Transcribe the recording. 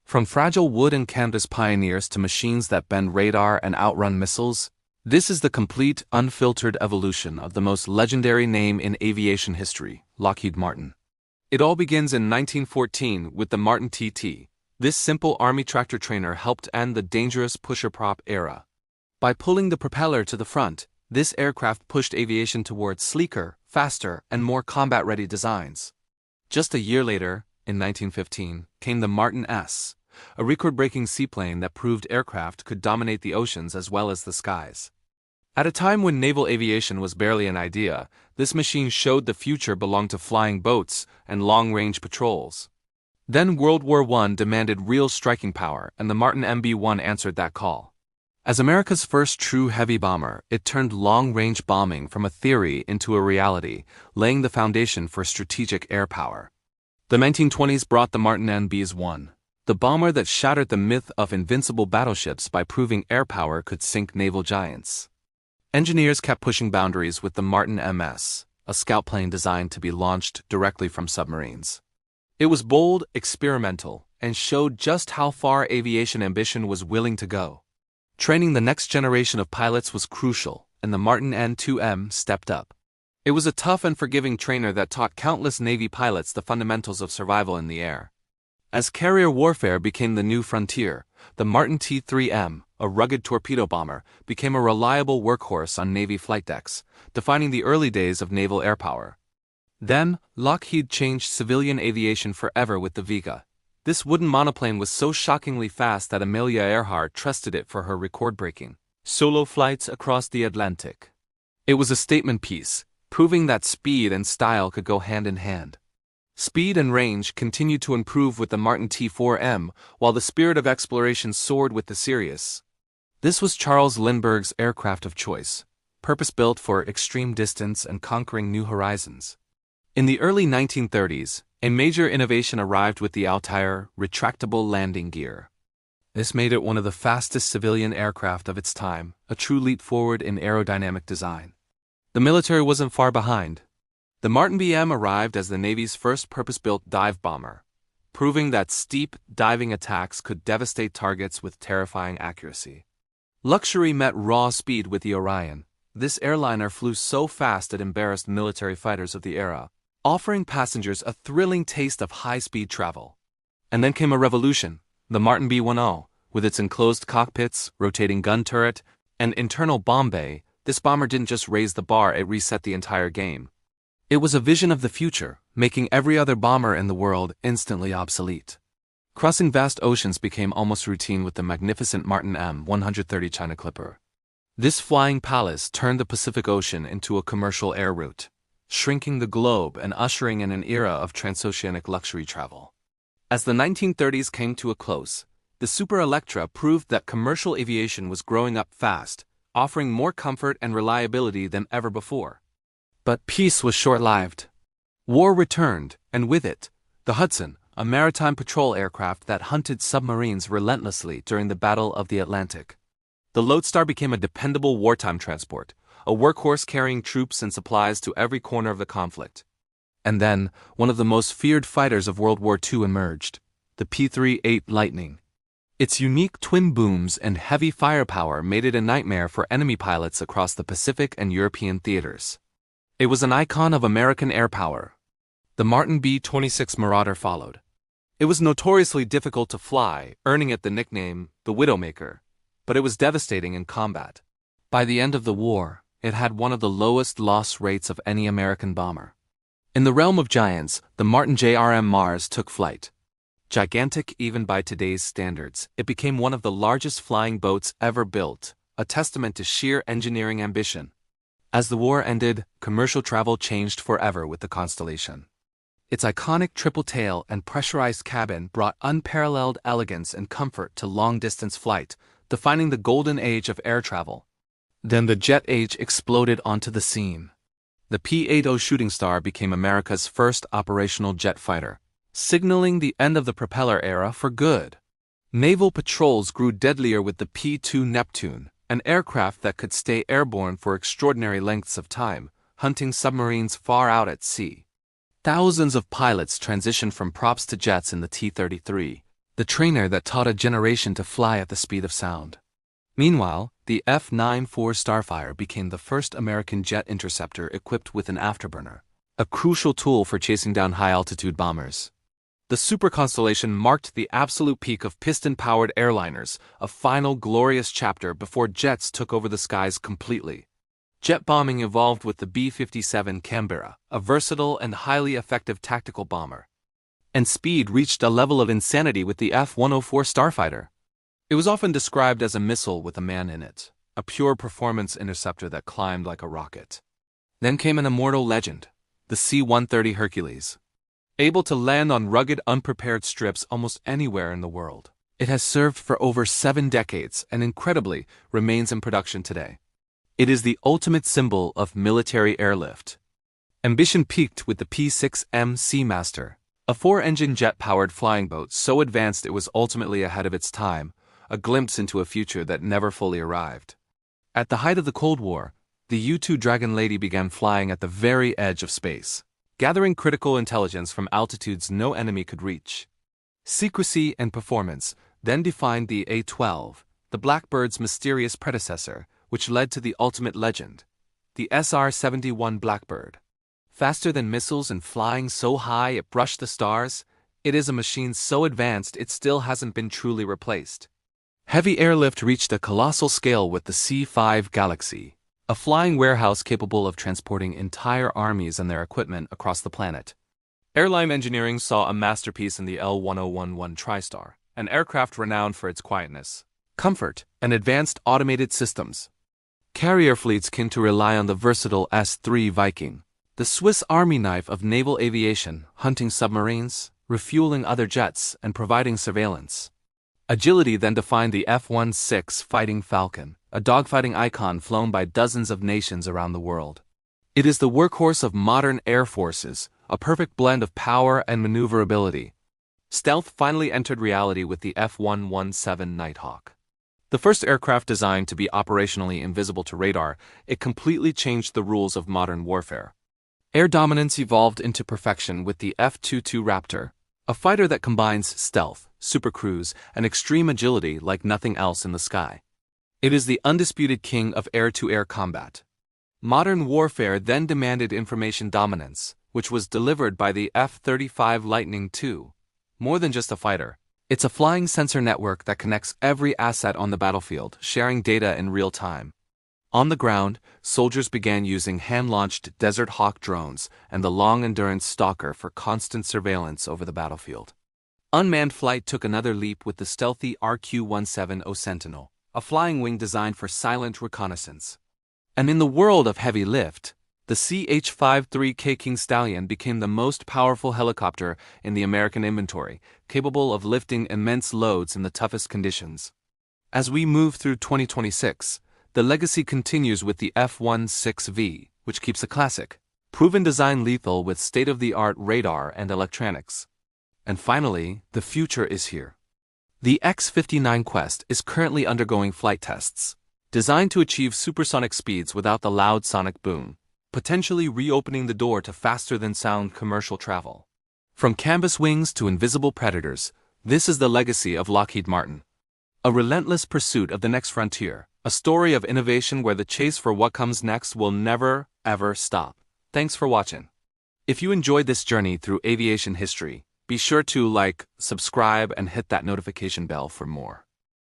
From fragile wood and canvas pioneers to machines that bend radar and outrun missiles, this is the complete, unfiltered evolution of the most legendary name in aviation history, Lockheed Martin. It all begins in 1914 with the Martin TT. This simple Army tractor trainer helped end the dangerous pusher-prop era. By pulling the propeller to the front, this aircraft pushed aviation towards sleeker, faster, and more combat-ready designs. Just a year later, in 1915, came the Martin S, a record-breaking seaplane that proved aircraft could dominate the oceans as well as the skies. At a time when naval aviation was barely an idea, this machine showed the future belonged to flying boats and long-range patrols. Then World War I demanded real striking power, and the Martin MB-1 answered that call. As America's first true heavy bomber, it turned long-range bombing from a theory into a reality, laying the foundation for strategic air power. The 1920s brought the Martin MB-1, the bomber that shattered the myth of invincible battleships by proving air power could sink naval giants. Engineers kept pushing boundaries with the Martin MS, a scout plane designed to be launched directly from submarines. It was bold, experimental, and showed just how far aviation ambition was willing to go. Training the next generation of pilots was crucial, and the Martin N2M stepped up. It was a tough and forgiving trainer that taught countless Navy pilots the fundamentals of survival in the air. As carrier warfare became the new frontier, the Martin T-3M, a rugged torpedo bomber, became a reliable workhorse on Navy flight decks, defining the early days of naval air power. Then, Lockheed changed civilian aviation forever with the Vega. This wooden monoplane was so shockingly fast that Amelia Earhart trusted it for her record-breaking solo flights across the Atlantic. It was a statement piece, proving that speed and style could go hand in hand. Speed and range continued to improve with the Martin T-4M, while the spirit of exploration soared with the Sirius. This was Charles Lindbergh's aircraft of choice, purpose-built for extreme distance and conquering new horizons. In the early 1930s, a major innovation arrived with the Altair retractable landing gear. This made it one of the fastest civilian aircraft of its time, a true leap forward in aerodynamic design. The military wasn't far behind. The Martin BM arrived as the Navy's first purpose-built dive bomber, proving that steep, diving attacks could devastate targets with terrifying accuracy. Luxury met raw speed with the Orion. This airliner flew so fast it embarrassed military fighters of the era, offering passengers a thrilling taste of high-speed travel. And then came a revolution, the Martin B-10, with its enclosed cockpits, rotating gun turret, and internal bomb bay. This bomber didn't just raise the bar, it reset the entire game. It was a vision of the future, making every other bomber in the world instantly obsolete. Crossing vast oceans became almost routine with the magnificent Martin M130 China Clipper. This flying palace turned the Pacific Ocean into a commercial air route, shrinking the globe and ushering in an era of transoceanic luxury travel. As the 1930s came to a close, the Super Electra proved that commercial aviation was growing up fast, offering more comfort and reliability than ever before. But peace was short-lived. War returned, and with it, the Hudson, a maritime patrol aircraft that hunted submarines relentlessly during the Battle of the Atlantic. The Lodestar became a dependable wartime transport, a workhorse carrying troops and supplies to every corner of the conflict. And then, one of the most feared fighters of World War II emerged, the P-38 Lightning. Its unique twin booms and heavy firepower made it a nightmare for enemy pilots across the Pacific and European theaters. It was an icon of American air power. The Martin B-26 Marauder followed. It was notoriously difficult to fly, earning it the nickname, the Widowmaker, but it was devastating in combat. By the end of the war, it had one of the lowest loss rates of any American bomber. In the realm of giants, the Martin JRM Mars took flight. Gigantic even by today's standards, it became one of the largest flying boats ever built, a testament to sheer engineering ambition. As the war ended, commercial travel changed forever with the Constellation. Its iconic triple tail and pressurized cabin brought unparalleled elegance and comfort to long-distance flight, defining the golden age of air travel. Then the jet age exploded onto the scene. The P-80 Shooting Star became America's first operational jet fighter, signaling the end of the propeller era for good. Naval patrols grew deadlier with the P-2 Neptune, an aircraft that could stay airborne for extraordinary lengths of time, hunting submarines far out at sea. Thousands of pilots transitioned from props to jets in the T-33, the trainer that taught a generation to fly at the speed of sound. Meanwhile, the F-94 Starfire became the first American jet interceptor equipped with an afterburner, a crucial tool for chasing down high-altitude bombers. The Super Constellation marked the absolute peak of piston-powered airliners, a final glorious chapter before jets took over the skies completely. Jet bombing evolved with the B-57 Canberra, a versatile and highly effective tactical bomber. And speed reached a level of insanity with the F-104 Starfighter. It was often described as a missile with a man in it, a pure performance interceptor that climbed like a rocket. Then came an immortal legend, the C-130 Hercules. Able to land on rugged, unprepared strips almost anywhere in the world. It has served for over 7 decades and incredibly remains in production today. It is the ultimate symbol of military airlift. Ambition peaked with the P-6M Seamaster, a 4-engine jet-powered flying boat so advanced it was ultimately ahead of its time, a glimpse into a future that never fully arrived. At the height of the Cold War, the U-2 Dragon Lady began flying at the very edge of space, gathering critical intelligence from altitudes no enemy could reach. Secrecy and performance then defined the A-12, the Blackbird's mysterious predecessor, which led to the ultimate legend, the SR-71 Blackbird. Faster than missiles and flying so high it brushed the stars, it is a machine so advanced it still hasn't been truly replaced. Heavy airlift reached a colossal scale with the C-5 Galaxy, a flying warehouse capable of transporting entire armies and their equipment across the planet. Airline engineering saw a masterpiece in the L-1011 TriStar, an aircraft renowned for its quietness, comfort, and advanced automated systems. Carrier fleets came to rely on the versatile S-3 Viking, the Swiss Army knife of naval aviation, hunting submarines, refueling other jets, and providing surveillance. Agility then defined the F-16 Fighting Falcon, a dogfighting icon flown by dozens of nations around the world. It is the workhorse of modern air forces, a perfect blend of power and maneuverability. Stealth finally entered reality with the F-117 Nighthawk. The first aircraft designed to be operationally invisible to radar, it completely changed the rules of modern warfare. Air dominance evolved into perfection with the F-22 Raptor, a fighter that combines stealth, supercruise, and extreme agility like nothing else in the sky. It is the undisputed king of air-to-air combat. Modern warfare then demanded information dominance, which was delivered by the F-35 Lightning II. More than just a fighter, it's a flying sensor network that connects every asset on the battlefield, sharing data in real time. On the ground, soldiers began using hand-launched Desert Hawk drones and the long-endurance Stalker for constant surveillance over the battlefield. Unmanned flight took another leap with the stealthy RQ-170 Sentinel, a flying wing designed for silent reconnaissance. And in the world of heavy lift, the CH-53K King Stallion became the most powerful helicopter in the American inventory, capable of lifting immense loads in the toughest conditions. As we move through 2026, the legacy continues with the F-16V, which keeps a classic, proven design lethal with state-of-the-art radar and electronics. And finally, the future is here. The X-59 Quest is currently undergoing flight tests, designed to achieve supersonic speeds without the loud sonic boom, potentially reopening the door to faster-than-sound commercial travel. From canvas wings to invisible predators, this is the legacy of Lockheed Martin. A relentless pursuit of the next frontier, a story of innovation where the chase for what comes next will never, ever stop. Thanks for watching. If you enjoyed this journey through aviation history, be sure to like, subscribe, and hit that notification bell for more.